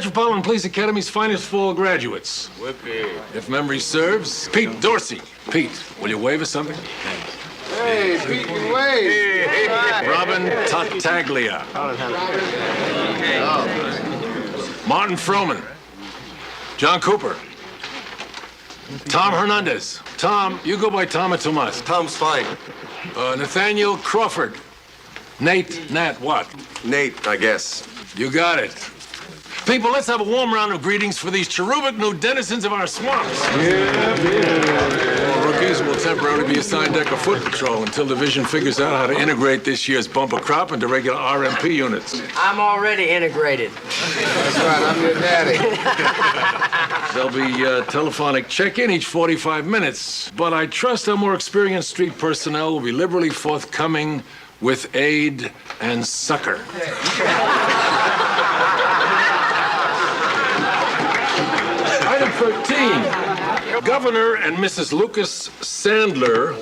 Metropolitan Police Academy's finest fall graduates. Whippy. If memory serves, Pete Dorsey. Pete, will you wave us something? Hey, Pete can wave. Hey. Robin Tartaglia. Martin Froman. John Cooper. Tom Hernandez. Tom, you go by Tom or Tomas? Tom's fine. Nathaniel Crawford. Nat what? Nate, I guess. You got it. People, let's have a warm round of greetings for these cherubic new denizens of our swamps. All rookies will temporarily be assigned deck of foot patrol until the division figures out how to integrate this year's bumper crop into regular RMP units. I'm already integrated. That's right, I'm your daddy. There'll be telephonic check-in each 45 minutes, but I trust our more experienced street personnel will be liberally forthcoming with aid and succor. Item 13. Governor and Mrs. Lucas Sandler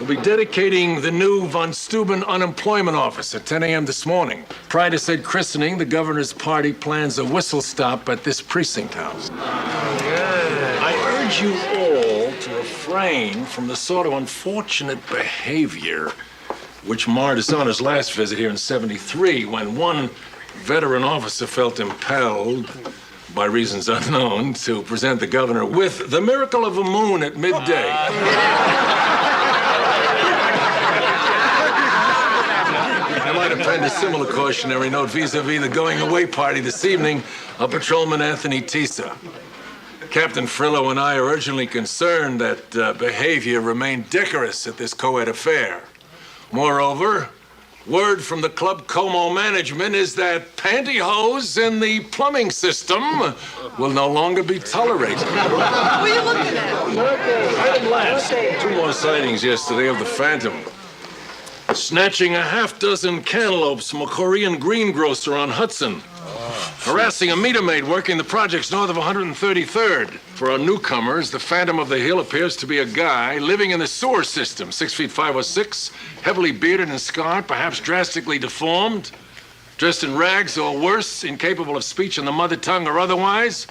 will be dedicating the new Von Steuben Unemployment Office at 10 a.m. this morning. Prior to said christening, the governor's party plans a whistle stop at this precinct house. I urge you all to refrain from the sort of unfortunate behavior which marred his honor's last visit here in '73, when one veteran officer felt impelled, by reasons unknown, to present the governor with the miracle of a moon at midday. I might append a similar cautionary note vis-a-vis the going-away party this evening of Patrolman Anthony Tisa. Captain Frillo and I are urgently concerned that behavior remain decorous at this co-ed affair. Moreover, word from the Club Como management is that pantyhose in the plumbing system will no longer be tolerated. What are you looking at? Item last. 2 more sightings yesterday of the Phantom. Snatching a half-dozen cantaloupes from a Korean greengrocer on Hudson. Harassing a meter maid working the projects north of 133rd. For our newcomers, the Phantom of the Hill appears to be a guy living in the sewer system, 6 feet 5 or 6, heavily bearded and scarred, perhaps drastically deformed, dressed in rags or worse, incapable of speech in the mother tongue or otherwise.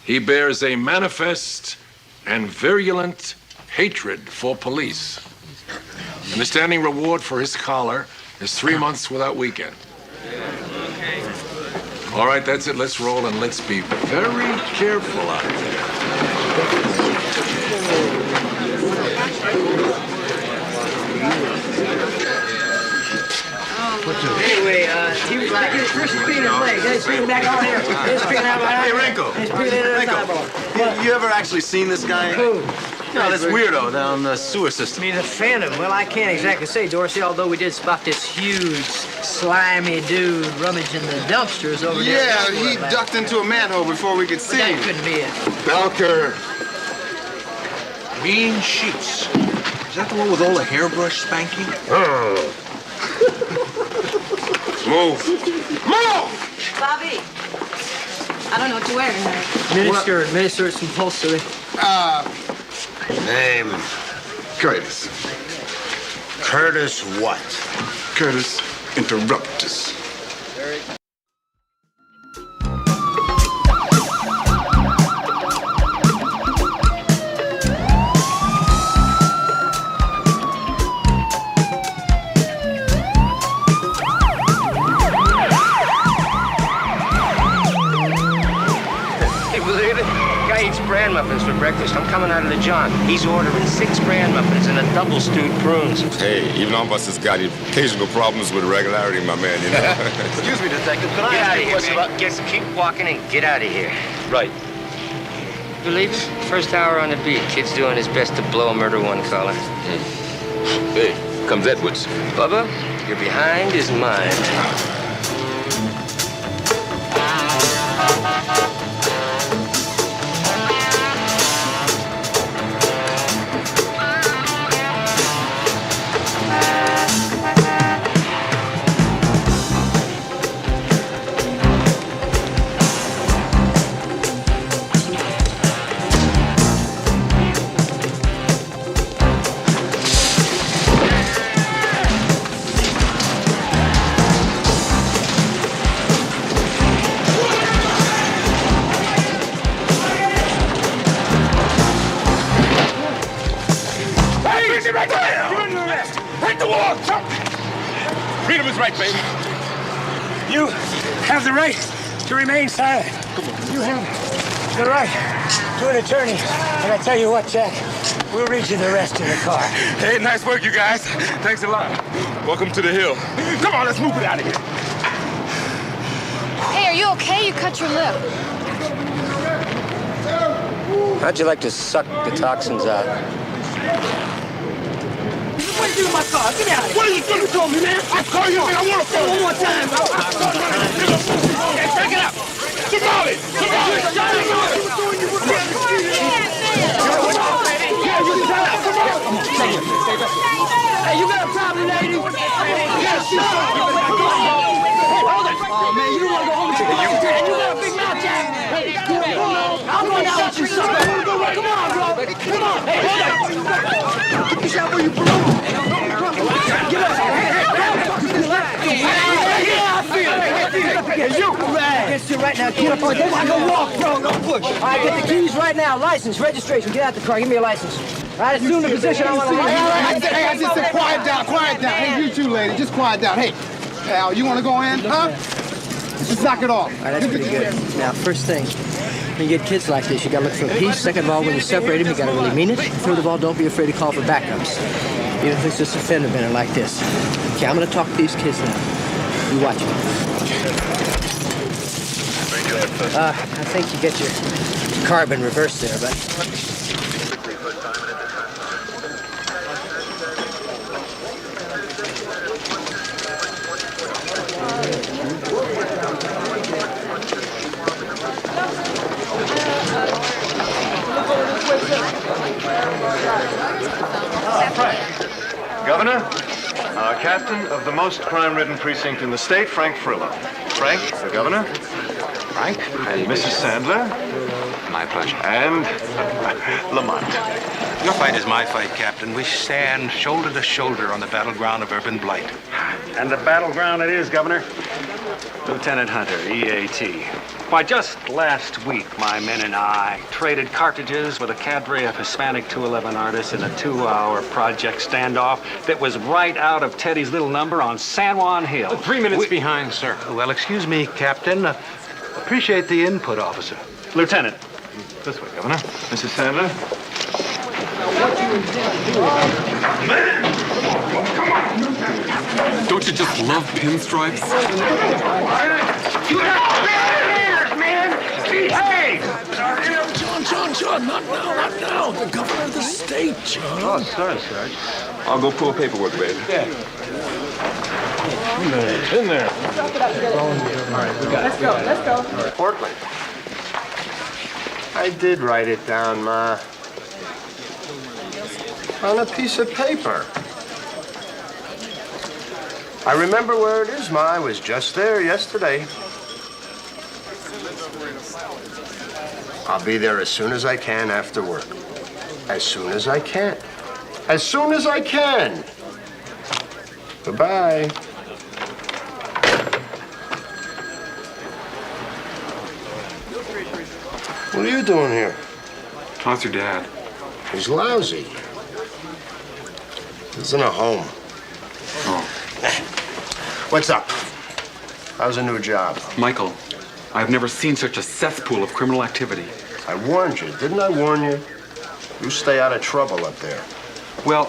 He bears a manifest and virulent hatred for police. And the standing reward for his collar is 3 months without weekend. All right, that's it. Let's roll, and let's be very careful out there. Anyway, he was like, he's speaking his leg. He's speaking back on here. He's speaking out right Hey, here. Renko. He's speaking in his eyeball. You ever actually seen this guy? Who? No, this weirdo down the sewer system. I mean, the Phantom. Well, I can't exactly say, Dorsey, although we did spot this huge, slimy dude rummaging the dumpsters over there. Yeah, he ducked into a manhole before we could But see that him. couldn't be it. Belker. Mean Sheets. Is that the one with all the hairbrush spanking? Move. Move! Bobby, I don't know what you're wearing there. Miniskirt, compulsory. Name. Curtis. Curtis what? Curtis Interruptus. Bran muffins for breakfast. I'm coming out of the John. He's ordering 6 bran muffins and a double stewed prunes. Hey, even Umbus has got occasional problems with regularity, my man, you know. Excuse me, detective. Can I Get ask out you of a here, question man. Just keep walking and get out of here. Right. You leave? First hour on the beat. Kid's doing his best to blow a murder one collar. Hey, comes Edwards. Bubba, your behind is mine. Freedom is right, baby. You have the right to remain silent. You have the right to an attorney. And I tell you what, Jack, we'll read you the rest in the car. Hey, nice work, you guys. Thanks a lot. Welcome to the hill. Come on, let's move it out of here. Hey, are you okay? You cut your lip. How'd you like to suck the toxins out? What are you doing in my car? Get out of here. What are you doing to me, man? I call you, man. I want to phone One more time. Hey, back it up. Somebody! Hey, you got a problem, lady? Hold it. Oh, man, you don't want to go home with your girl. You got a big mouth, Jack. Hey, I'm going out with you, son. Come on, bro. Come on. Hey, hold it. Get out where you belong. Get up. Yeah, I feel it. Get you. Against you right now. Get up on this. I can walk, bro. Don't push. All right, get the keys right now. License, registration. Get out the car. Give me your license. All right, assume the position I want to Hey, I just said quiet down, quiet down. Hey, you two, lady, just quiet down. Hey, Al, you want to go in, huh? Just knock it off. All right, that's pretty good. Now, first thing, when you get kids like this, you gotta look for peace. Second of all, when you separate them, you gotta really mean it. Third of all, don't be afraid to call for backups, even if it's just a fender bender like this. Okay, I'm gonna talk to these kids now. You watch me. I think you get your carb in reverse there, but... Governor, captain of the most crime-ridden precinct in the state, Frank Frillo. Frank, the governor. Frank. And Mrs. Sandler. My pleasure. And Lamont. Your fight is my fight, Captain. We stand shoulder to shoulder on the battleground of urban blight. And the battleground it is, Governor. Lieutenant Hunter, EAT. Why, just last week, my men and I traded cartridges with a cadre of Hispanic 211 artists in a 2-hour project standoff that was right out of Teddy's little number on San Juan Hill. 3 minutes behind, sir. Well, excuse me, Captain. Appreciate the input, officer. Lieutenant, this way, Governor. Mrs. Sandler. Don't you just love pinstripes? Behave! John, not now. The governor of the state, John. Oh, sorry, Sarge. I'll go pull paperwork, baby. Yeah. In there. All right, we got it. Let's go. Portland. I did write it down, Ma. On a piece of paper. I remember where it is, Ma. I was just there yesterday. I'll be there as soon as I can after work. As soon as I can. As soon as I can. Goodbye. What are you doing here? How's your dad? He's lousy. He's in a home. Oh. What's up? How's a new job? Michael, I've never seen such a cesspool of criminal activity. I warned you. Didn't I warn you? You stay out of trouble up there. Well,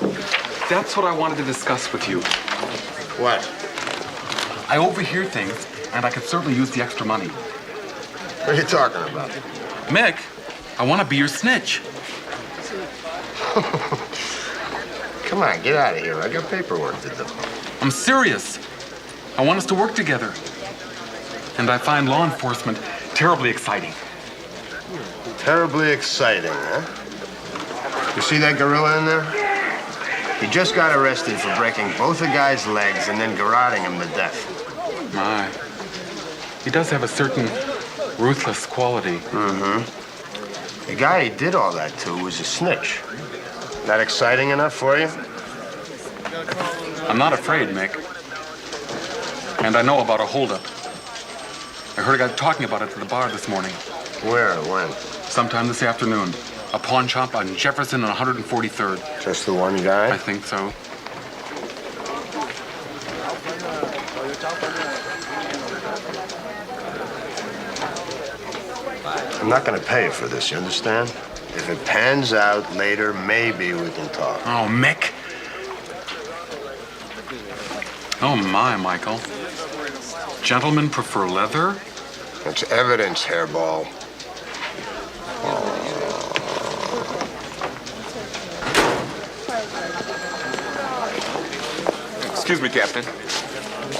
that's what I wanted to discuss with you. What? I overhear things, and I could certainly use the extra money. What are you talking about? Mick, I want to be your snitch. Come on, get out of here. I got paperwork to do. I'm serious. I want us to work together. And I find law enforcement terribly exciting. Terribly exciting, huh? You see that gorilla in there? He just got arrested for breaking both a guy's legs and then garroting him to death. My. He does have a certain ruthless quality. Mm-hmm. The guy he did all that to was a snitch. That exciting enough for you? I'm not afraid, Mick. And I know about a holdup. I heard a guy talking about it at the bar this morning. Where? When? Sometime this afternoon. A pawn shop on Jefferson and 143rd. Just the one guy? I think so. I'm not gonna pay you for this, you understand? If it pans out later, maybe we can talk. Oh, Mick. Oh, my, Michael. Gentlemen prefer leather? That's evidence, hairball. Excuse me, Captain.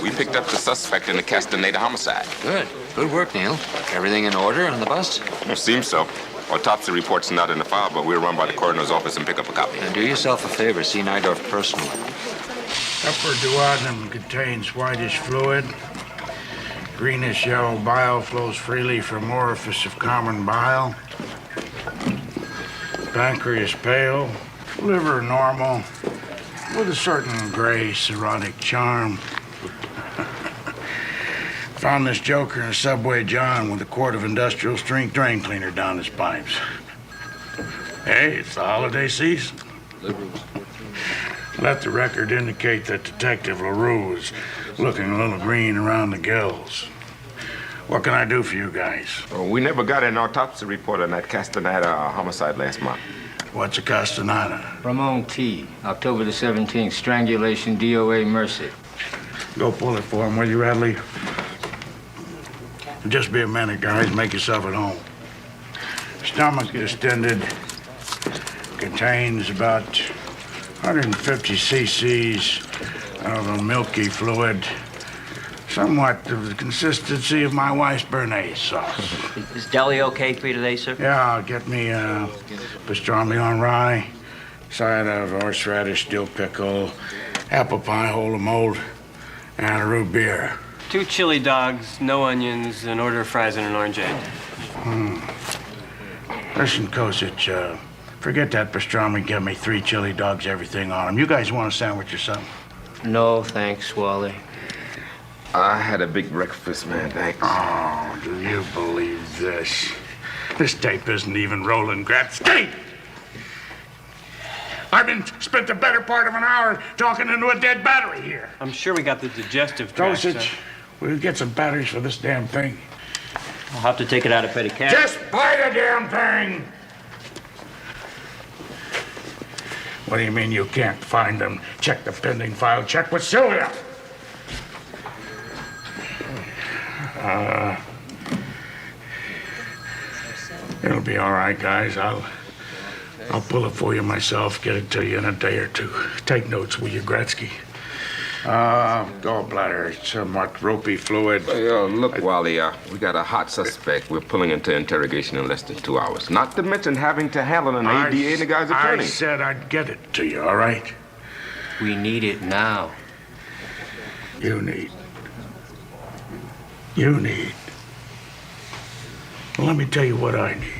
We picked up the suspect in the Castaneda homicide. Good. Good work, Neil. Everything in order on the bust? It seems so. Autopsy report's not in the file, but we'll run by the coroner's office and pick up a copy. And do yourself a favor. See Nydorf personally. Upper duodenum contains whitish fluid. Greenish yellow bile flows freely from orifice of common bile. Pancreas pale. Liver normal. With a certain gray cirrhotic charm. Found this joker in a Subway John with a quart of industrial strength drain cleaner down his pipes. Hey, it's the holiday season. Let the record indicate that Detective LaRue is looking a little green around the gills. What can I do for you guys? Well, we never got an autopsy report on that Castaneda homicide last month. What's a Castaneda? Ramon T. October the 17th, strangulation, DOA, Mercy. Go pull it for him, will you, Radley? Just be a minute, guys. Make yourself at home. Stomach distended. Contains about 150 cc's of a milky fluid. Somewhat of the consistency of my wife's béarnaise sauce. Is deli okay for you today, sir? Yeah, get me pastrami on rye, side of horseradish, dill pickle, apple pie, whole of mold, and a root beer. 2 chili dogs, no onions, an order of fries and an orangeade. Listen, Kosich, forget that pastrami. Get me 3 chili dogs, everything on them. You guys want a sandwich or something? No, thanks, Wally. I had a big breakfast, man. Thanks. Oh, do you believe this? This tape isn't even rolling, Gretzky. I've spent the better part of an hour talking into a dead battery here. I'm sure we got the digestive tract. Kosich, we'll get some batteries for this damn thing. I'll have to take it out of petty cash. Just buy the damn thing! What do you mean you can't find them? Check the pending file. Check with Sylvia. It'll be all right, guys. I'll pull it for you myself. Get it to you in a day or two. Take notes, will you, Gretzky? Gallbladder, somewhat ropey fluid. Look, Wally, we got a hot suspect. We're pulling into interrogation in less than 2 hours. Not to mention having to handle an ADA and the guy's attorney. I said I'd get it to you, all right? We need it now. You need. Well, let me tell you what I need.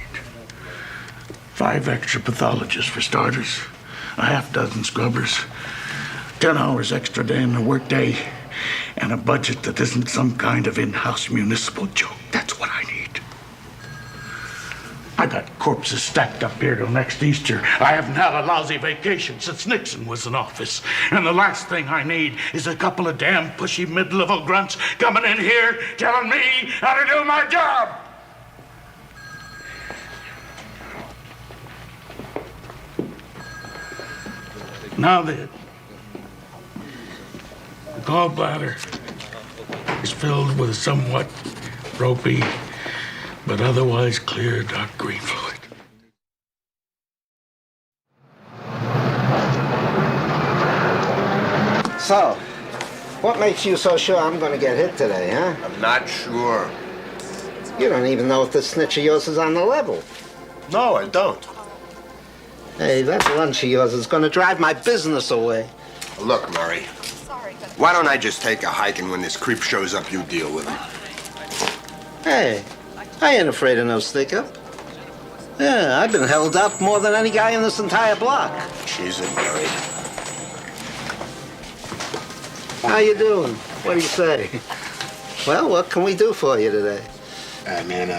5 extra pathologists, for starters. A half dozen scrubbers. 10 hours extra day in the workday. And a budget that isn't some kind of in-house municipal joke. That's what I need. I got corpses stacked up here till next Easter. I haven't had a lousy vacation since Nixon was in office. And the last thing I need is a couple of damn pushy mid-level grunts coming in here telling me how to do my job. Now then, the gallbladder is filled with a somewhat ropey but otherwise clear dark green fluid. So, what makes you so sure I'm gonna get hit today, huh? I'm not sure. You don't even know if this snitch of yours is on the level. No, I don't. Hey, that lunch of yours is gonna drive my business away. Look, Murray. Why don't I just take a hike, and when this creep shows up, you deal with him? Hey, I ain't afraid of no stick-up. Yeah, I've been held up more than any guy in this entire block. She's it, Murray. How you doing? What do you say? Well, what can we do for you today? Man,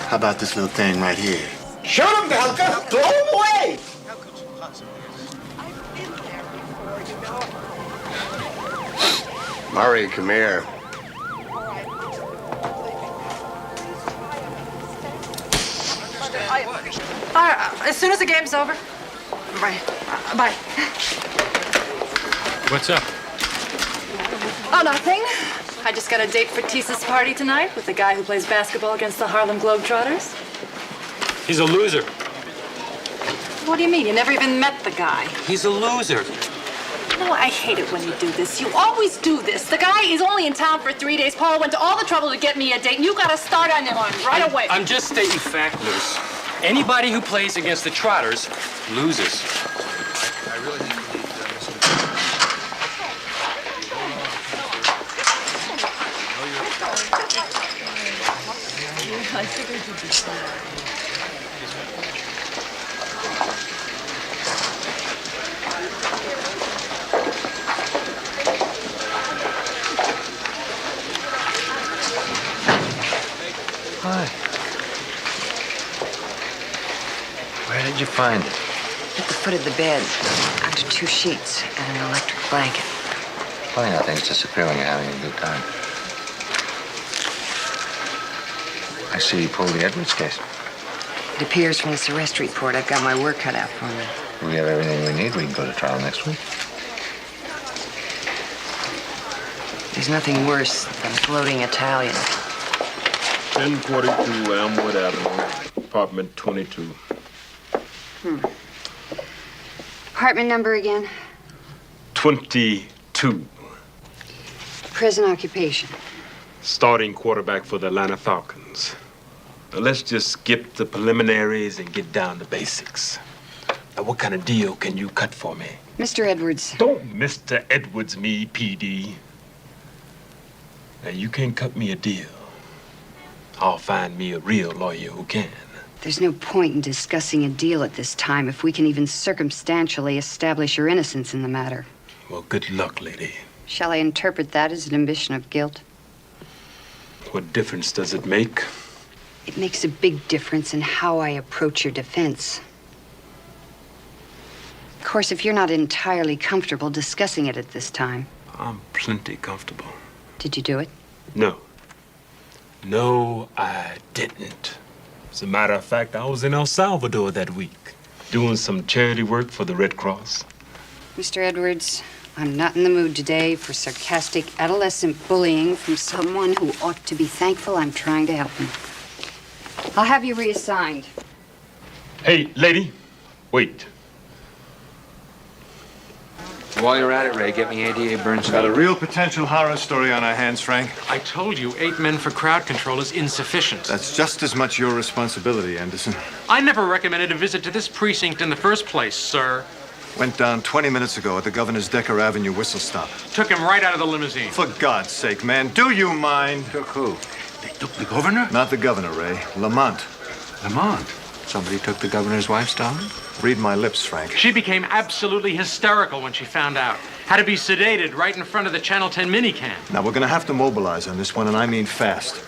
how about this little thing right here? Shoot him, Belka! Throw him away! Murray, come here. right. As soon as the game's over. Bye. Bye. What's up? Oh, nothing. I just got a date for Tisa's party tonight with the guy who plays basketball against the Harlem Globetrotters. He's a loser. What do you mean? You never even met the guy. He's a loser. No, I hate it when you do this. You always do this. The guy is only in town for 3 days. Paul went to all the trouble to get me a date, and you got to start on him right away. I'm just stating fact, Luce. Anybody who plays against the Trotters loses. I really think we need Hi. Where did you find it? At the foot of the bed, under 2 sheets and an electric blanket. Funny how things disappear when you're having a good time. I see you pulled the Edwards case. It appears from this arrest report I've got my work cut out for me. We have everything we need. We can go to trial next week. There's nothing worse than a floating Italian. 1042 Elmwood Avenue, apartment 22. Apartment number again? 22. Present occupation. Starting quarterback for the Atlanta Falcons. Now let's just skip the preliminaries and get down to basics. Now, what kind of deal can you cut for me? Mr. Edwards. Don't Mr. Edwards me, PD. Now, you can't cut me a deal. I'll find me a real lawyer who can. There's no point in discussing a deal at this time if we can even circumstantially establish your innocence in the matter. Well, good luck, lady. Shall I interpret that as an admission of guilt? What difference does it make? It makes a big difference in how I approach your defense. Of course, if you're not entirely comfortable discussing it at this time. I'm plenty comfortable. Did you do it? No. No, I didn't. As a matter of fact, I was in El Salvador that week, doing some charity work for the Red Cross. Mr. Edwards, I'm not in the mood today for sarcastic adolescent bullying from someone who ought to be thankful I'm trying to help him. I'll have you reassigned. Hey, lady, wait. While you're at it, Ray, get me ADA Burns. Got a real potential horror story on our hands, Frank. I told you 8 men for crowd control is insufficient. That's just as much your responsibility, Anderson. I never recommended a visit to this precinct in the first place, sir. Went down 20 minutes ago at the Governor's Decker Avenue whistle stop. Took him right out of the limousine. For God's sake, man, do you mind? Took who? They took the governor? Not the governor, Ray. Lamont. Lamont? Somebody took the governor's wife's dog? Read my lips, Frank. She became absolutely hysterical when she found out. Had to be sedated right in front of the Channel 10 minicam. Now, we're gonna have to mobilize on this one, and I mean fast.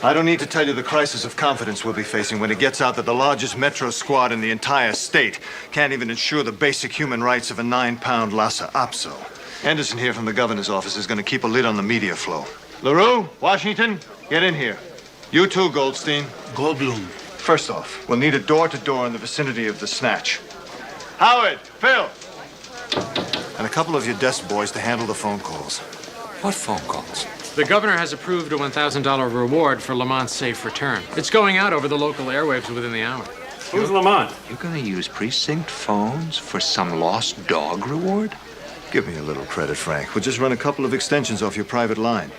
I don't need to tell you the crisis of confidence we'll be facing when it gets out that the largest Metro squad in the entire state can't even ensure the basic human rights of a 9-pound Lhasa Apso. Anderson here from the governor's office is gonna keep a lid on the media flow. LaRue, Washington, get in here. You too, Goldstein. Goldblum. First off, we'll need a door-to-door in the vicinity of the snatch. Howard, Phil, and a couple of your desk boys to handle the phone calls. What phone calls? The governor has approved a $1,000 reward for Lamont's safe return. It's going out over the local airwaves within the hour. Who's Lamont? You're gonna use precinct phones for some lost dog reward? Give me a little credit, Frank. We'll just run a couple of extensions off your private line.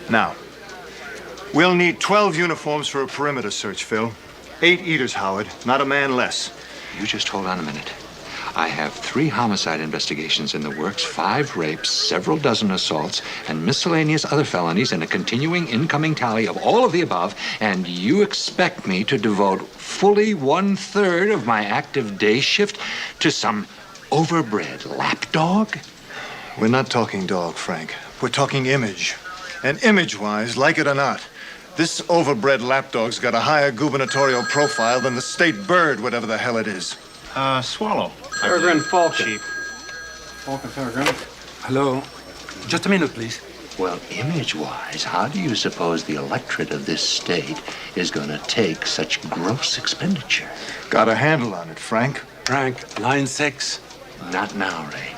Now, we'll need 12 uniforms for a perimeter search, Phil. 8 eaters, Howard, not a man less. You just hold on a minute. I have 3 homicide investigations in the works, 5 rapes, several dozen assaults, and miscellaneous other felonies, and a continuing incoming tally of all of the above, and you expect me to devote fully 1/3 of my active day shift to some overbred lapdog? We're not talking dog, Frank. We're talking image. And image-wise, like it or not, this overbred lapdog's got a higher gubernatorial profile than the state bird, whatever the hell it is. Swallow. Peregrine Falcon. Falcon Peregrine. Hello. Just a minute, please. Well, image-wise, how do you suppose the electorate of this state is going to take such gross expenditure? Got a handle on it, Frank. Frank, line 6. Not now, Ray.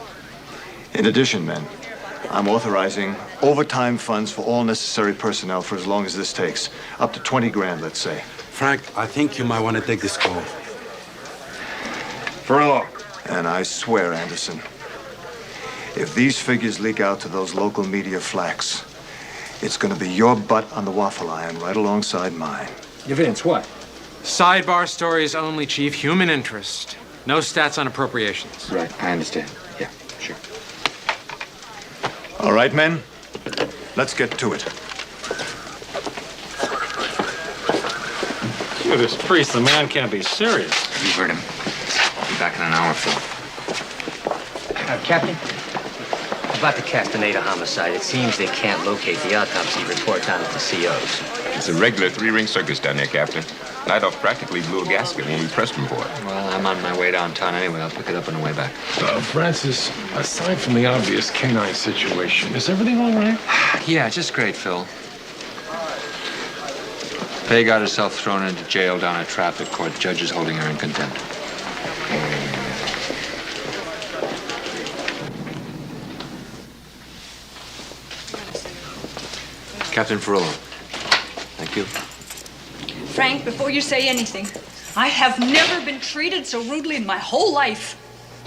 In addition, men, I'm authorizing overtime funds for all necessary personnel for as long as this takes. Up to 20 grand, let's say. Frank, I think you might want to dig this call. Perillo. And I swear, Anderson, if these figures leak out to those local media flacks, it's going to be your butt on the waffle iron right alongside mine. Vince, what? Sidebar stories only, Chief. Human interest. No stats on appropriations. Right, I understand. Yeah, sure. All right, men, let's get to it. Phew, this priest, the man can't be serious. You heard him. I'll be back in an hour, Phil. Captain, about the Castaneda homicide, it seems they can't locate the autopsy report down at the CO's. It's a regular 3-ring circus down there, Captain. Night off practically blew a gasket when we pressed him for it. Well, I'm on my way downtown anyway. I'll pick it up on the way back. Francis, aside from the obvious canine situation, is everything all right? Yeah, just great, Phil. Faye got herself thrown into jail down at traffic court. Judge is holding her in contempt. Captain Ferrillo. Thank you. Frank, before you say anything, I have never been treated so rudely in my whole life.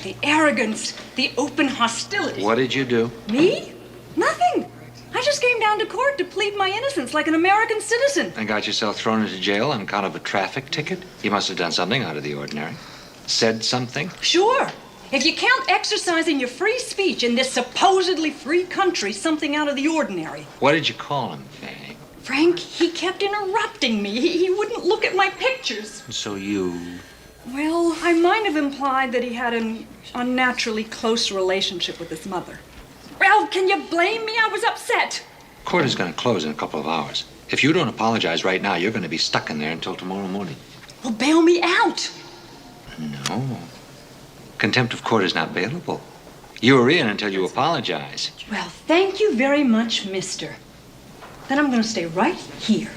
The arrogance, the open hostility. What did you do? Me? Nothing. I just came down to court to plead my innocence like an American citizen. And got yourself thrown into jail on account of a traffic ticket? You must have done something out of the ordinary. Said something? Sure. If you count exercising your free speech in this supposedly free country something out of the ordinary. What did you call him, Faye? Frank, he kept interrupting me. He wouldn't look at my pictures. So you... Well, I might have implied that he had an unnaturally close relationship with his mother. Well, can you blame me? I was upset. Court is going to close in a couple of hours. If you don't apologize right now, you're going to be stuck in there until tomorrow morning. Well, bail me out. No. Contempt of court is not bailable. You were in until you apologize. Well, thank you very much, mister. Then I'm going to stay right here.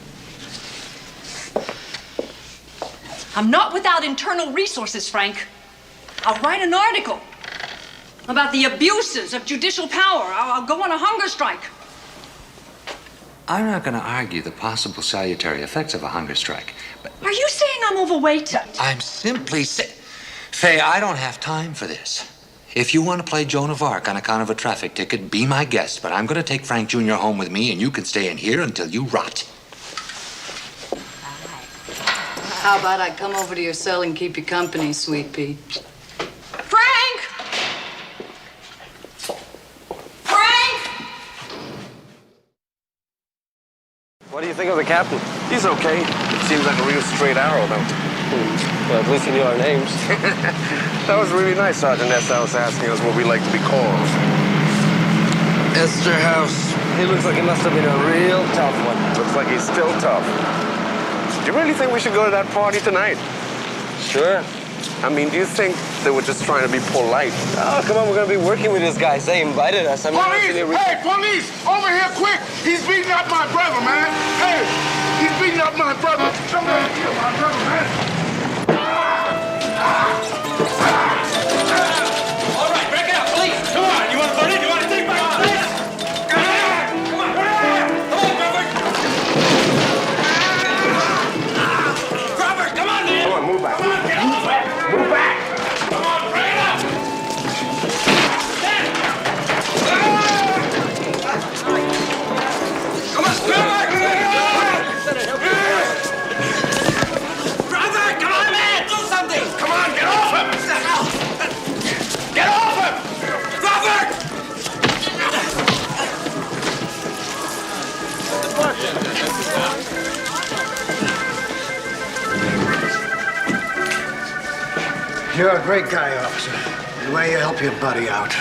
I'm not without internal resources, Frank. I'll write an article about the abuses of judicial power. I'll go on a hunger strike. I'm not going to argue the possible salutary effects of a hunger strike, but... Are you saying I'm overweight? I'm simply saying... Faye, I don't have time for this. If you want to play Joan of Arc on account of a traffic ticket, be my guest, but I'm going to take Frank Jr. home with me, and you can stay in here until you rot. How about I come over to your cell and keep you company, Sweet Pea? Frank! Frank! What do you think of the captain? He's okay. It seems like a real straight arrow, though. Well, at least he knew our names. That was really nice, Sergeant Esterhaus asking us what we like to be called. Esterhaus. He looks like he must have been a real tough one. Looks like he's still tough. Do you really think we should go to that party tonight? Sure. I mean, do you think they were just trying to be polite? Oh, come on, we're going to be working with these guys. They invited us. Police! Hey, police! Over here, quick! He's beating up my brother, man! Hey! He's beating up my brother! Come on, kill my brother, man! All right, break it up, please. Come on, you want to put it? You want to take my place? Come on, come on, Robert. Robert, come on, man. Come on, move back. Come on, get off it. Move back. Come on, break it up. Come on, come on. Robert, come on, man. Do something. Come on, get off him! Get off him! Robert! You're a great guy, officer. The way you help your buddy out.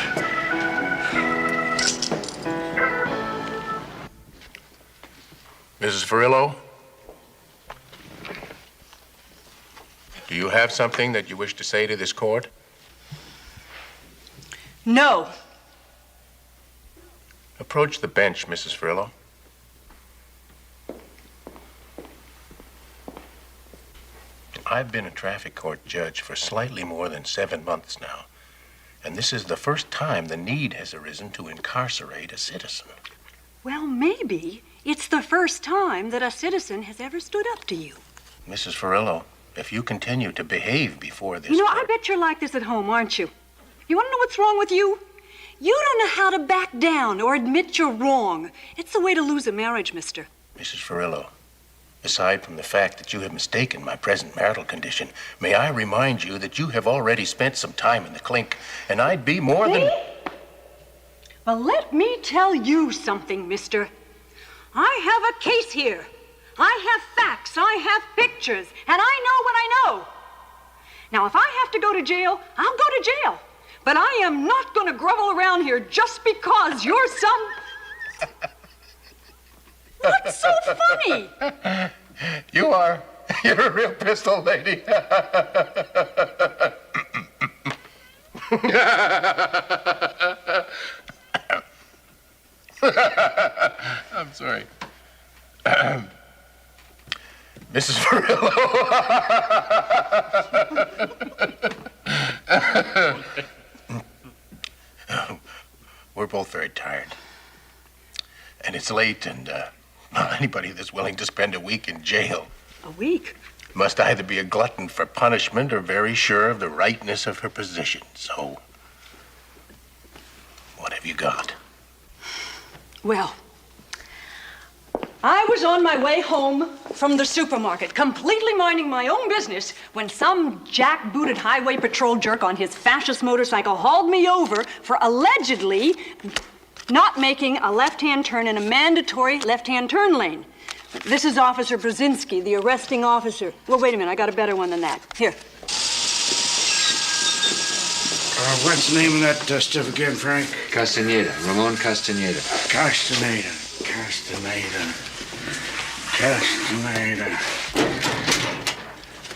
Mrs. Ferrillo? Do you have something that you wish to say to this court? No. Approach the bench, Mrs. Frillo. I've been a traffic court judge for slightly more than 7 months now, and this is the first time the need has arisen to incarcerate a citizen. Well, maybe it's the first time that a citizen has ever stood up to you. Mrs. Frillo, if you continue to behave before this You know, court... I bet you're like this at home, aren't you? You want to know what's wrong with you? You don't know how to back down or admit you're wrong. It's the way to lose a marriage, mister. Mrs. Frillo, aside from the fact that you have mistaken my present marital condition, may I remind you that you have already spent some time in the clink, and I'd be more than... Well, let me tell you something, mister. I have a case here. I have facts, I have pictures, and I know what I know. Now, if I have to go to jail, I'll go to jail. But I am not going to grovel around here just because you're some... What's so funny? You are. You're a real pistol lady. I'm sorry. Mrs. Farillo. We're both very tired. And it's late, and anybody that's willing to spend a week in jail A week? must either be a glutton for punishment or very sure of the rightness of her position. So, what have you got? Well, I was on my way home from the supermarket, completely minding my own business, when some jackbooted highway patrol jerk on his fascist motorcycle hauled me over for allegedly not making a left-hand turn in a mandatory left-hand turn lane. This is Officer Brzezinski, the arresting officer. Well, wait a minute, I got a better one than that. Here. What's the name of that stuff again, Frank? Castaneda, Ramon Castaneda.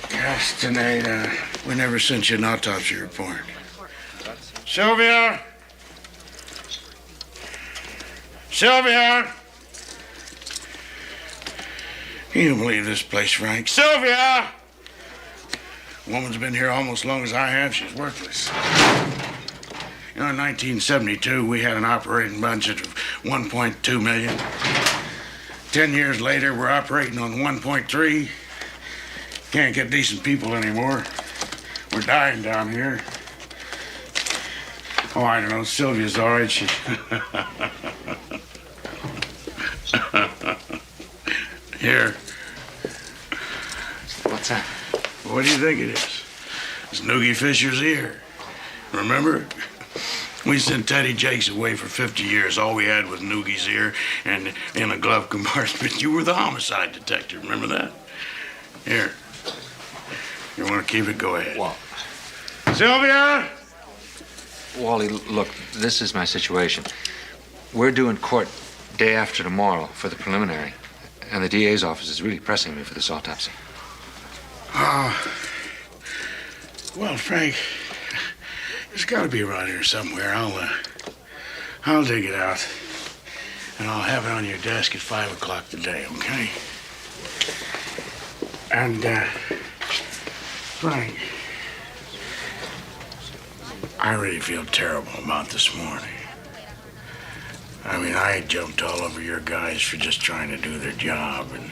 Castaneda. We never sent you an autopsy report. Sylvia! Sylvia! Can you believe this place, Frank? Sylvia! Woman's been here almost as long as I have. She's worthless. You know, in 1972, we had an operating budget of 1.2 million. 10 years later, we're operating on 1.3. Can't get decent people anymore. We're dying down here. Oh, I don't know. Sylvia's all right. She... Here. What's that? What do you think it is? It's Noogie Fisher's ear. Remember? We sent Teddy Jakes away for 50 years. All we had was Noogie's ear and in a glove compartment. You were the homicide detective. Remember that? Here. You want to keep it? Go ahead. Well, Sylvia! Wally, look, this is my situation. We're due in court day after tomorrow for the preliminary, and the DA's office is really pressing me for this autopsy. Well, Frank, it's got to be around here somewhere. I'll dig it out, and I'll have it on your desk at 5 o'clock today, okay? And, Frank, I really feel terrible about this morning. I mean, I jumped all over your guys for just trying to do their job, and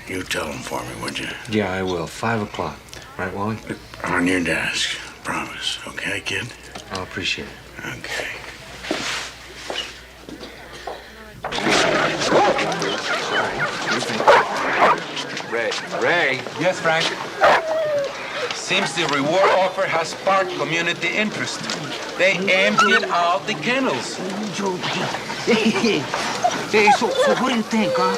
you tell them for me, would you? Yeah, I will. 5 o'clock. Right, Wally? On your desk. Promise. Okay, kid? I'll appreciate it. Okay. Ray? Yes, Frank? Seems the reward offer has sparked community interest. They emptied out the kennels. Hey, so what do you think, huh?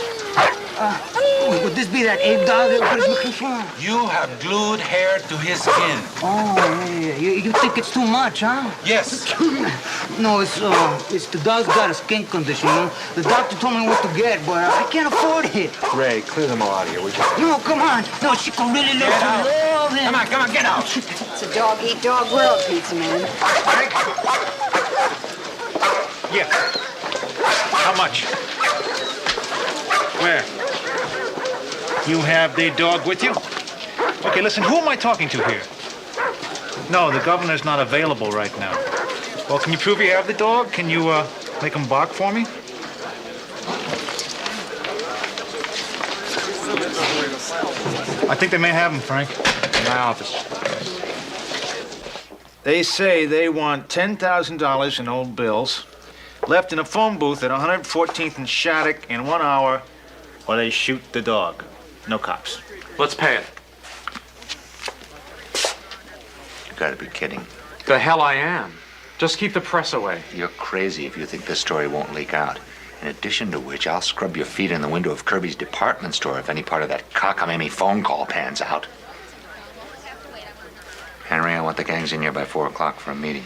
Would this be that Abe dog everybody's looking for? You have glued hair to his skin. Oh, yeah. You think it's too much, huh? Yes. No, it's the dog's got a skin condition, you know? The doctor told me what to get, but I can't afford it. Ray, clear them all out of here, would you? No, come on. No, she could really love him. Come on, get out. It's a dog-eat-dog world, pizza man. Yeah. How much? Where? You have the dog with you? Okay, listen, who am I talking to here? No, the governor's not available right now. Well, can you prove you have the dog? Can you, make him bark for me? I think they may have him, Frank. In my office. They say they want $10,000 in old bills, left in a phone booth at 114th and Shattuck in 1 hour, or they shoot the dog. No cops. Let's pay it. You gotta be kidding. The hell I am. Just keep the press away. You're crazy if you think this story won't leak out. In addition to which, I'll scrub your feet in the window of Kirby's department store if any part of that cockamamie phone call pans out. Henry, I want the gangs in here by 4 o'clock for a meeting.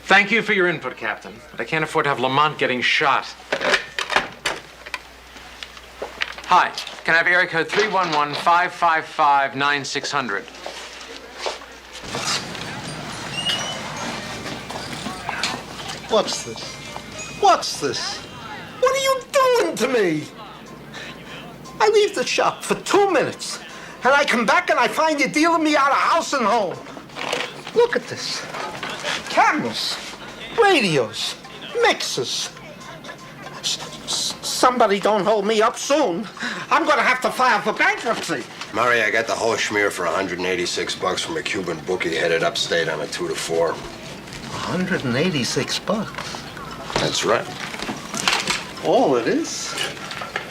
Thank you for your input, Captain, but I can't afford to have Lamont getting shot. Hi, can I have area code 311-555-9600? What's this? What's this? What are you doing to me? I leave the shop for 2 minutes, and I come back and I find you dealing me out of house and home. Look at this. Cameras, radios, mixers. Somebody don't hold me up soon. I'm gonna have to file for bankruptcy. Murray, I got the whole schmear for $186 from a Cuban bookie headed upstate on a 2 to 4. $186. That's right. All it is?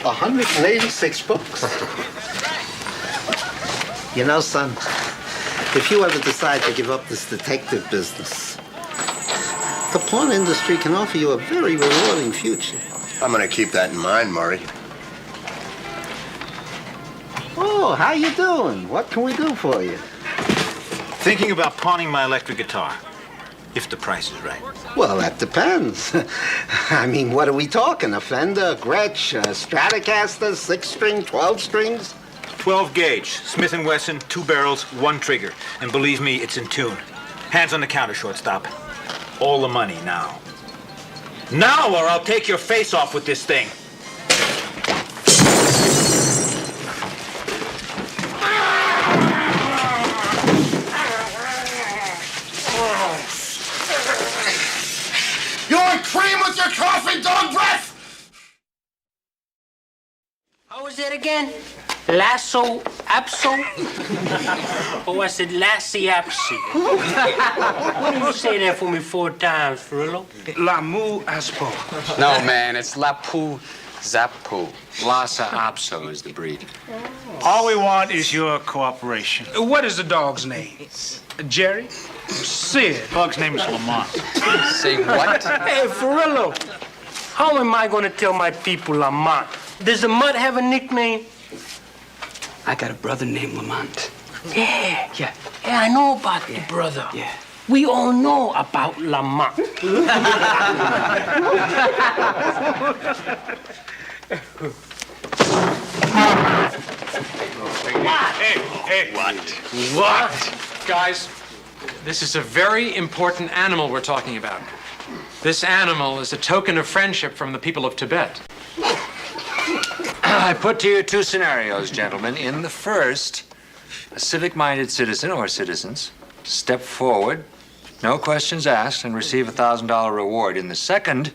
$186. You know, son, if you ever decide to give up this detective business, the porn industry can offer you a very rewarding future. I'm gonna keep that in mind, Murray. Oh, how you doing? What can we do for you? Thinking about pawning my electric guitar, if the price is right. Well, that depends. I mean, what are we talking? A Fender, a Gretsch, a Stratocaster, 6-string, 12 strings? 12 gauge, Smith & Wesson, 2 barrels, 1 trigger. And believe me, it's in tune. Hands on the counter, shortstop. All the money now. Now, or I'll take your face off with this thing. You want cream with your coffee, dog breath? How was that again? Lasso Apso? Or was it Lassie Apsy? Why don't you say that for me 4 times, Frillo? Lamu Aspo. No, man, it's Lapu Zapu. Lhasa Apso is the breed. All we want is your cooperation. What is the dog's name? Jerry? Sid. Dog's name is Lamont. Say what? Hey, Frillo, how am I gonna tell my people Lamont? Does the mutt have a nickname? I got a brother named Lamont. Yeah. Yeah, I know about the brother. Yeah. We all know about Lamont. Hey, What? Guys, this is a very important animal we're talking about. This animal is a token of friendship from the people of Tibet. I put to you 2 scenarios, gentlemen. In the first, a civic-minded citizen or citizens step forward, no questions asked, and receive a $1,000 reward. In the second,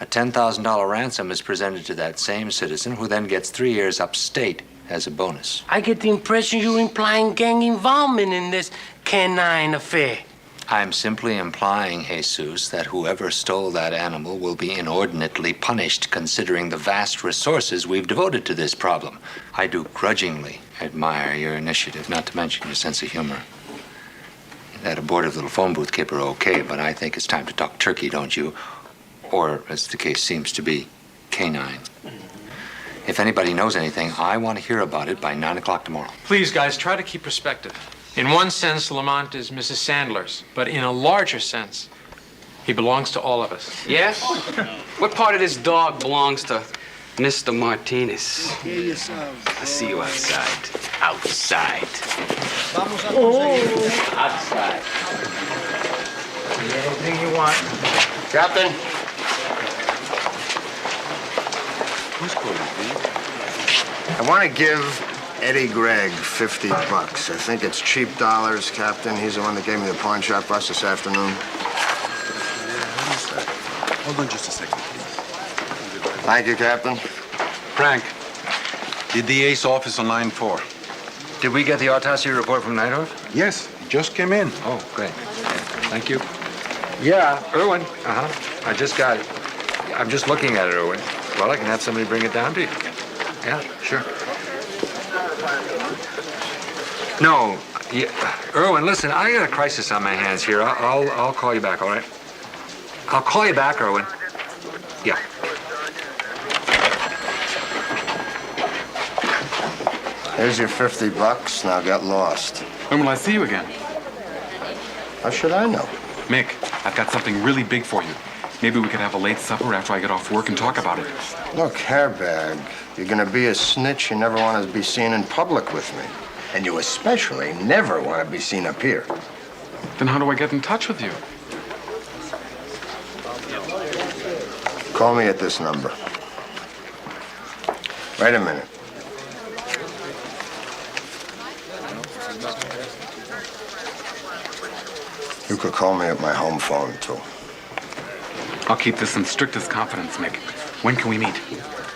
a $10,000 ransom is presented to that same citizen, who then gets 3 years upstate as a bonus. I get the impression you're implying gang involvement in this canine affair. I'm simply implying, Jesus, that whoever stole that animal will be inordinately punished, considering the vast resources we've devoted to this problem. I do grudgingly admire your initiative, not to mention your sense of humor. That abortive little phone booth kipper, okay, but I think it's time to talk turkey, don't you? Or, as the case seems to be, canine. If anybody knows anything, I want to hear about it by 9 o'clock tomorrow. Please, guys, try to keep perspective. In one sense, Lamont is Mrs. Sandler's, but in a larger sense, he belongs to all of us. Yes? What part of this dog belongs to Mr. Martinez? I see you outside. Outside. Outside. Anything you want. Captain? Who's calling, Steve? I want to give Eddie Gregg $50. I think it's cheap dollars, Captain. He's the one that gave me the pawn shop bus this afternoon. Hold on just a second, please. Thank you, Captain. Frank, the DA's office on line 4. Did we get the autopsy report from Neidorff? Yes, it just came in. Oh, great. Thank you. Yeah, Irwin. I just got it. I'm just looking at it, Irwin. Well, I can have somebody bring it down to you. Yeah, sure. No, Irwin, listen, I got a crisis on my hands here. I'll call you back, all right? I'll call you back, Irwin. Yeah. Here's your $50. Now get lost. When will I see you again? How should I know? Mick, I've got something really big for you. Maybe we could have a late supper after I get off work and talk about it. Look, hairbag, you're gonna be a snitch. You never want to be seen in public with me. And you especially never want to be seen up here. Then how do I get in touch with you? Call me at this number. Wait a minute. You could call me at my home phone, too. I'll keep this in strictest confidence, Mick. When can we meet?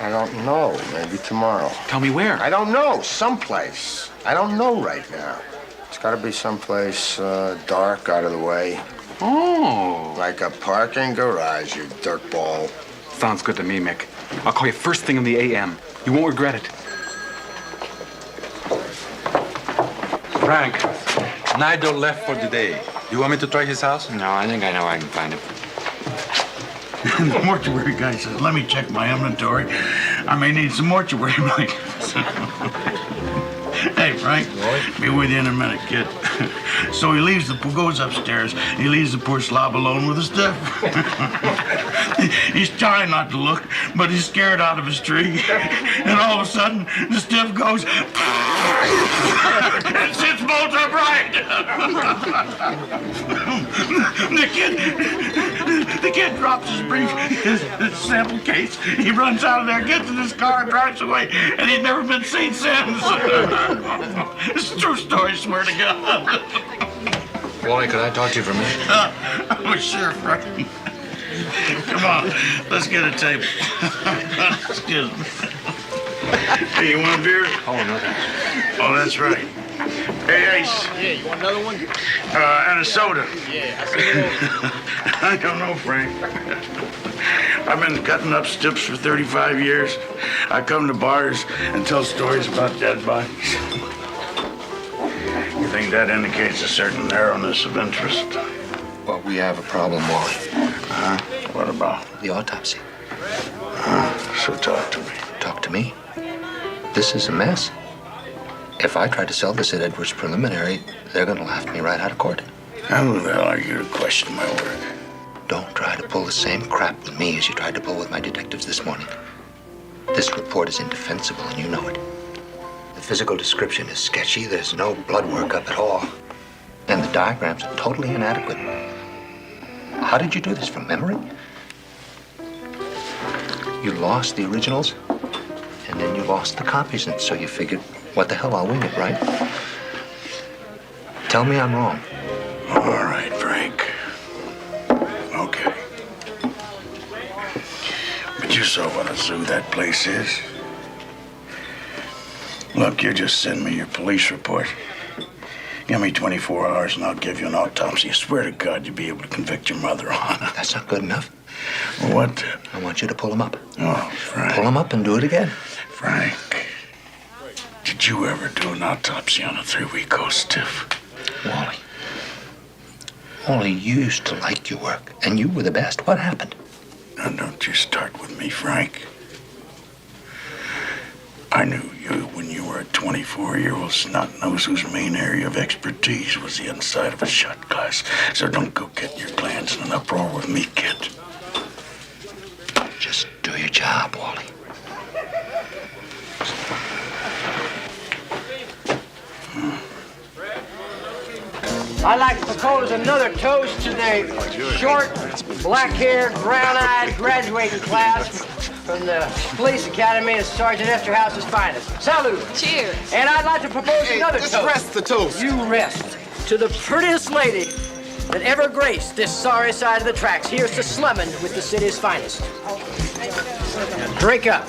I don't know. Maybe tomorrow. Tell me where. I don't know. Someplace. I don't know right now. It's got to be someplace dark, out of the way. Oh. Like a parking garage, you dirtball. Sounds good to me, Mick. I'll call you first thing in the a.m. You won't regret it. Frank, Nigel left for the day. You want me to try his house? No, I think I know I can find him. The mortuary guy says, let me check my inventory. I may need some mortuary blankets. Hey, Frank, be with you in a minute, kid. So he goes upstairs. He leaves the poor slob alone with the stuff. He's trying not to look, but he's scared out of his tree. And all of a sudden, the stuff goes and sits bolt upright. The kid drops his brief, his sample case. He runs out of there, gets in his car, and drives away. And he's never been seen since. It's a true story, swear to God. Wally, could I talk to you for a minute? Oh, sure, Frank. Come on, let's get a table. Excuse me. Hey, you want a beer? Oh, no, thanks. Oh, that's right. Hey, Ace. Yeah, you want another one? And a soda. Yeah, I see. I don't know, Frank. I've been cutting up stips for 35 years. I come to bars and tell stories about dead bodies. You think that indicates a certain narrowness of interest? Well, we have a problem, Wally. What about? The autopsy. So talk to me. Talk to me? This is a mess. If I try to sell this at Edwards Preliminary, they're going to laugh me right out of court. How the hell are you to question my work? Don't try to pull the same crap with me as you tried to pull with my detectives this morning. This report is indefensible, and you know it. The physical description is sketchy. There's no blood work up at all. And the diagrams are totally inadequate. How did you do this, from memory? You lost the originals, and then you lost the copies, and so you figured, what the hell, I'll wing it, right? Tell me I'm wrong. All right, Frank. Okay. But you saw what a zoo that place is. Look, you just send me your police report. Give me 24 hours and I'll give you an autopsy. I swear to God you'll be able to convict your mother on it. That's not good enough. What? I want you to pull him up. Oh, Frank. Pull him up and do it again. Frank, did you ever do an autopsy on a 3-week-old stiff? Wally. Wally, you used to like your work, and you were the best. What happened? Now, don't you start with me, Frank. I knew you when you were a 24-year-old snot-nose whose main area of expertise was the inside of a shot glass. So don't go getting your glands in an uproar with me, kid. Just do your job, Wally. I'd like to propose another toast to the short, black-haired, brown-eyed graduating class from the Police Academy of Sergeant Esterhouse's finest. Salute. Cheers. And I'd like to propose another just toast. rest the toast. You rest. To the prettiest lady that ever graced this sorry side of the tracks. Here's to slumming with the city's finest. Now drink up.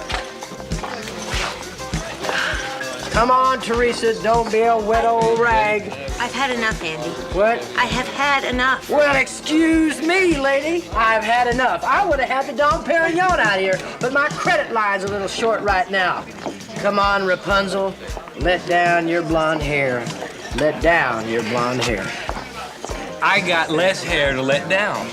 Come on, Teresa, don't be a wet old rag. I've had enough, Andy. What? I have had enough. Well, excuse me, lady. I've had enough. I would have had the Dom Perignon out here, but my credit line's a little short right now. Come on, Rapunzel. Let down your blonde hair. Let down your blonde hair. I got less hair to let down.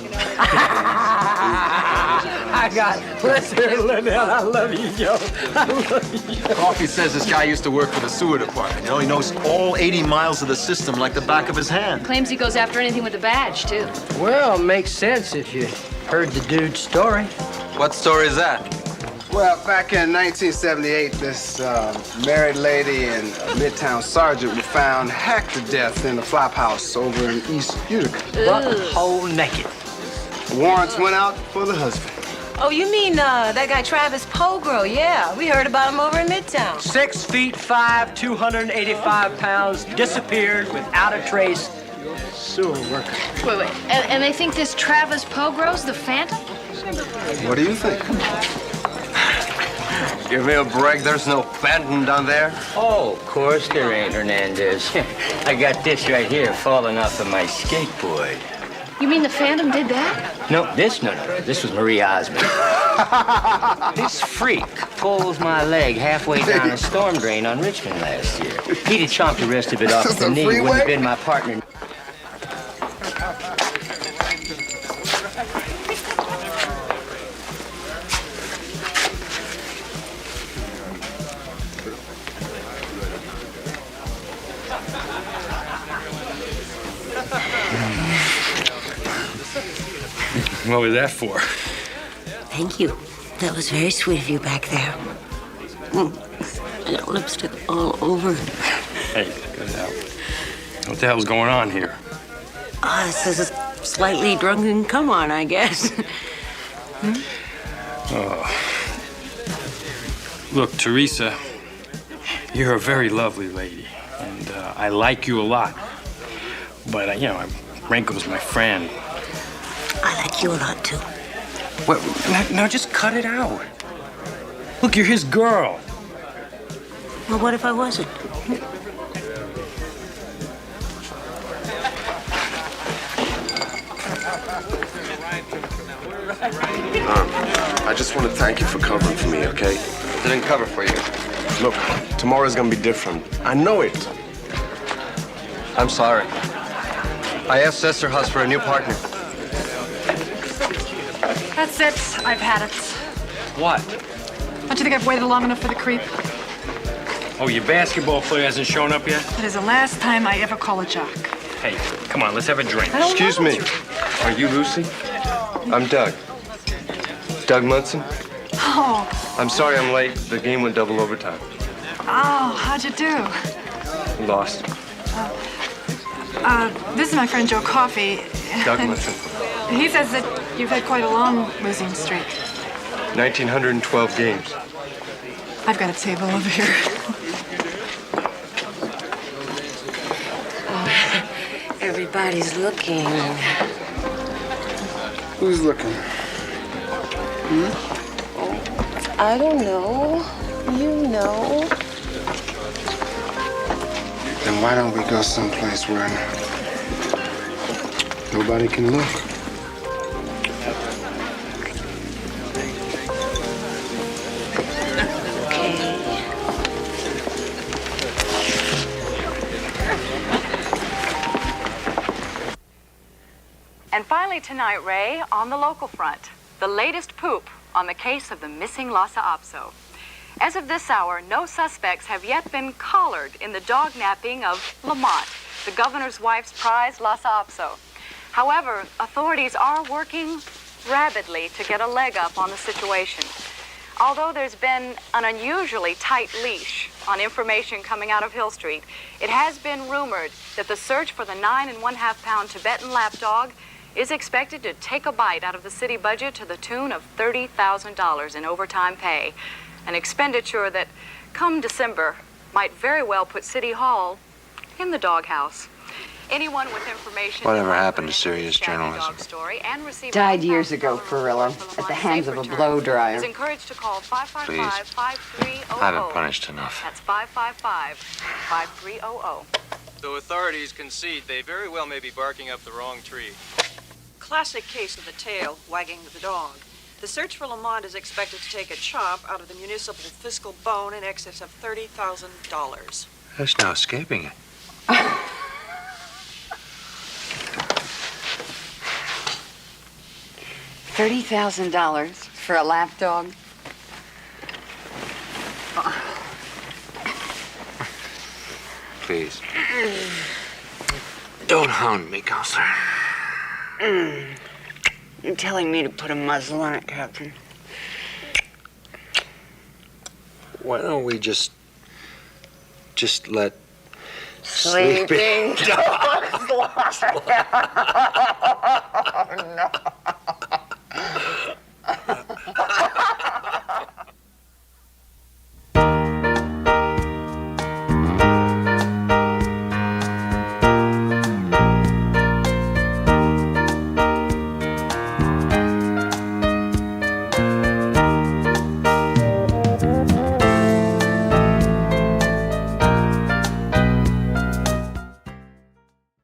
I got less hair to let down. I love you, Joe. I love you, Joe. Coffee says this guy used to work for the sewer department. You know, he knows all 80 miles of the system like the back of his hand. Claims he goes after anything with a badge, too. Well, makes sense if you heard the dude's story. What story is that? Well, back in 1978, this married lady and Midtown sergeant were found hacked to death in a flop house over in East Utica. Butthole naked. Warrants went out for the husband. Oh, you mean that guy Travis Pogro? Yeah, we heard about him over in Midtown. 6'5", 285 pounds, disappeared without a trace. Sewer worker. Wait. And they think this Travis Pogro's the Phantom? What do you think? Give me a break. There's no phantom down there. Oh, of course there ain't, Hernandez. I got this right here falling off of my skateboard. You mean the Phantom did that? No. This was Marie Osmond. This freak pulls my leg halfway down a storm drain on Richmond last year. He'd have chomped the rest of it off the knee. Wouldn't have been my partner. What was that for? Thank you. That was very sweet of you back there. I got lipstick all over. Hey, cut it out. What the hell's going on here? This is a slightly drunken come on, I guess. Look, Teresa, you're a very lovely lady, and I like you a lot. But, Renko's my friend. I like you a lot, too. What? Now just cut it out. Look, you're his girl. Well, what if I wasn't? I just want to thank you for covering for me, okay? Didn't cover for you. Look, tomorrow's gonna be different. I know it. I'm sorry. I asked Esterhaus for a new partner. That's it. I've had it. What? Don't you think I've waited long enough for the creep? Oh, your basketball player hasn't shown up yet? That is the last time I ever call a jock. Hey, come on, let's have a drink. Excuse me. Are you Lucy? I'm Doug. Doug Munson. Oh, I'm sorry I'm late. The game went double overtime. how'd you do? Lost. This is my friend Joe Coffey. Doug Munson. He says that you've had quite a long losing streak. 1,912 games. I've got a table over here. Everybody's looking. Who's looking? I don't know. You know. Then why don't we go someplace where nobody can look? And finally tonight, Ray, on the local front, the latest poop on the case of the missing Lhasa Apso. As of this hour, no suspects have yet been collared in the dog napping of Lamont, the governor's wife's prized Lhasa Apso. However, authorities are working rapidly to get a leg up on the situation. Although there's been an unusually tight leash on information coming out of Hill Street, it has been rumored that the search for the 9 1/2 pound Tibetan lapdog is expected to take a bite out of the city budget to the tune of $30,000 in overtime pay, an expenditure that, come December, might very well put City Hall in the doghouse. Anyone with information... Whatever happened to serious journalism? Died years ago, Perillo, at the hands of a blow dryer. Is encouraged to call 555-5300. I've been punished enough. That's 555-5300. Though authorities concede they very well may be barking up the wrong tree. Classic case of the tail wagging the dog. The search for Lamont is expected to take a chop out of the municipal fiscal bone in excess of $30,000. There's no escaping it. $30,000 for a lapdog? Please. Don't hound me, Counselor. You're telling me to put a muzzle on it, Captain? Why don't we just let Sleeping dogs lie. Oh, no.